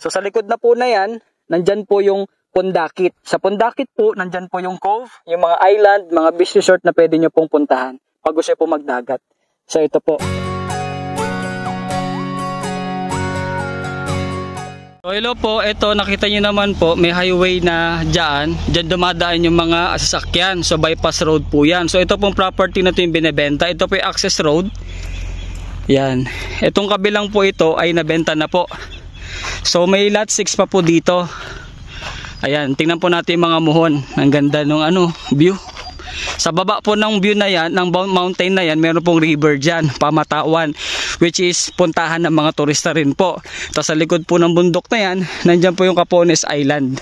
So sa likod na po na yan, nandyan po yung Pundakit. Sa Pundakit po, nandyan po yung cove, yung mga island, mga beach resort na pwede nyo pong puntahan pag gusto po magdagat. So ito po. So hello po, ito nakita nyo naman po, may highway na dyan dumadaan yung mga sasakyan. So bypass road po yan. So ito pong property na ito yung binibenta. Ito po yung access road. Yan. Itong kabilang po ito ay nabenta na po. So may lot 6 pa po dito. Ayan, tingnan po natin yung mga muhon. Ang ganda ng view. Sa baba po ng view na yan, ng mountain na yan, meron pong river dyan, Pamatawan, which is puntahan ng mga turista rin po. Tapos sa likod po ng bundok na yan, nandyan po yung Capones Island.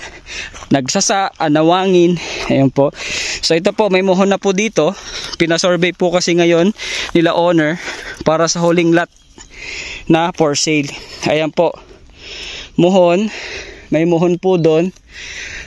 Nagsasa, Anawangin, ayan po. So ito po, may muhon na po dito. Pinasurvey po kasi ngayon nila owner para sa huling lot na for sale. Ayan po, muhon. May muhon po doon.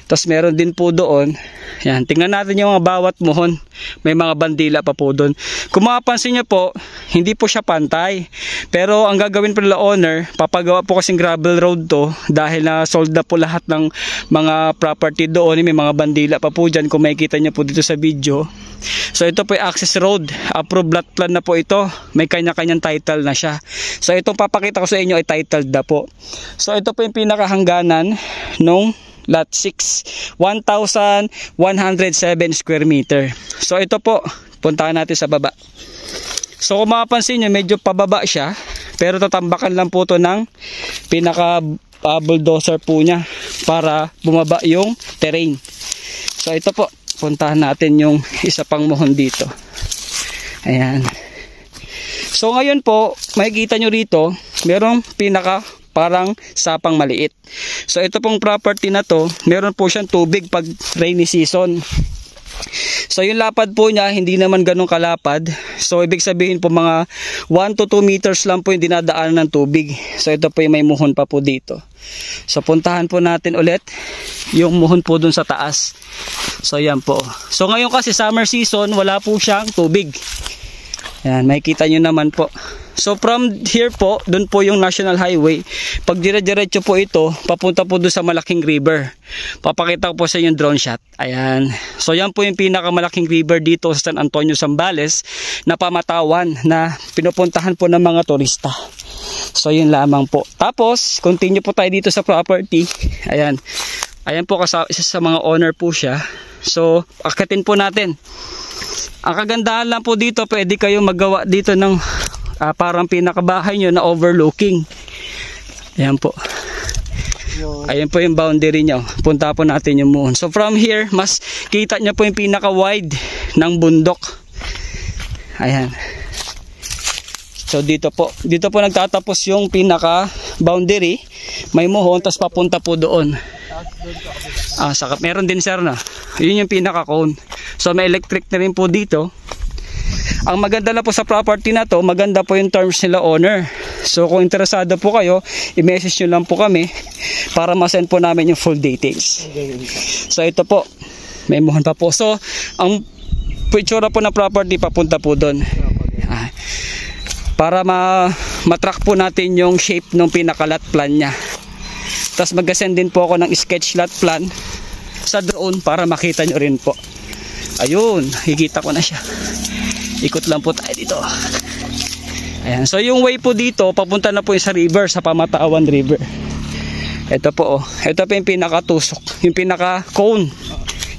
Tapos meron din po doon. Yan, tingnan natin yung mga bawat muhon. May mga bandila pa po doon. Kung mapapansin nyo po, hindi po siya pantay. Pero ang gagawin po nila owner, papagawa po kasing gravel road to dahil na sold na po lahat ng mga property doon. May mga bandila pa po dyan kung makikita nyo po dito sa video. So ito po yung access road. Approved lot plan na po ito. May kanya-kanyang title na siya. So itong papakita ko sa inyo ay titled na po. So ito po yung pinakahangganan nung lot 6, 1,107 square meter. So ito po, puntahan natin sa baba. So kung mapapansin nyo, medyo pababa siya, pero tatambakan lang po to ng pinaka bulldozer po niya para bumaba yung terrain. So ito po, puntahan natin yung isa pang muhon dito. Ayan. So ngayon po, makikita nyo rito, merong pinaka parang sapang maliit. So ito pong property na to, meron po siyang tubig pag rainy season. So yung lapad po niya, hindi naman ganun kalapad. So ibig sabihin po mga 1 to 2 meters lang po yung dinadaanan ng tubig. So ito po yung may muhon pa po dito. So puntahan po natin ulit yung muhon po dun sa taas. So yan po. So ngayon kasi summer season, wala po siyang tubig. Yan, makikita nyo naman po. So from here po, dun po yung National Highway. Pag dire-diretso po ito, papunta po dun sa malaking river. Papakita ko po sa inyo yung drone shot. Ayan. So yan po yung pinakamalaking river dito sa San Antonio, Zambales na Pamatawan na pinupuntahan po ng mga turista. So yun lamang po. Tapos, continue po tayo dito sa property. Ayan. Ayan po, isa sa mga owner po siya. So, akitin po natin. Ang kagandahan lang po dito, pwede kayo magawa dito ng parang pinakabahay nyo na overlooking. Ayan po. Ayan po yung boundary nyo. Punta po natin yung muhon. So from here, mas kita nyo po yung pinaka wide ng bundok. Ayan. So dito po nagtatapos yung pinaka boundary. May muhon, tapos papunta po doon. Meron din sir na. Yun yung pinaka cone. So may electric na rin po dito. Ang maganda na po sa property na to, maganda po yung terms nila owner. So kung interesado po kayo, i-message nyo lang po kami para ma-send po namin yung full details. So ito po, may muhon pa po. So ang picture po na property papunta po doon. Para matrack po natin yung shape ng pinaka-lot plan niya. Tapos mag-send din po ako ng sketch lot plan sa drone para makita nyo rin po. Ayun, hikita ko na siya. Ikot lang po tayo dito. Ayan, so yung way po dito, papunta na po yung sa river, sa Pamatawan River. Ito po, ito po yung pinaka-tusok, yung pinaka-cone,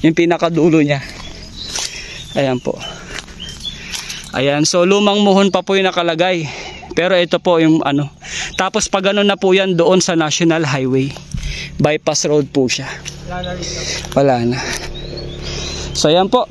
yung pinaka-dulo niya. Ayan po. Ayan, so lumang muhon pa po yung nakalagay. Pero ito po yung Tapos pag ano na po yan doon sa National Highway. Bypass road po siya. Wala na. So ayan po.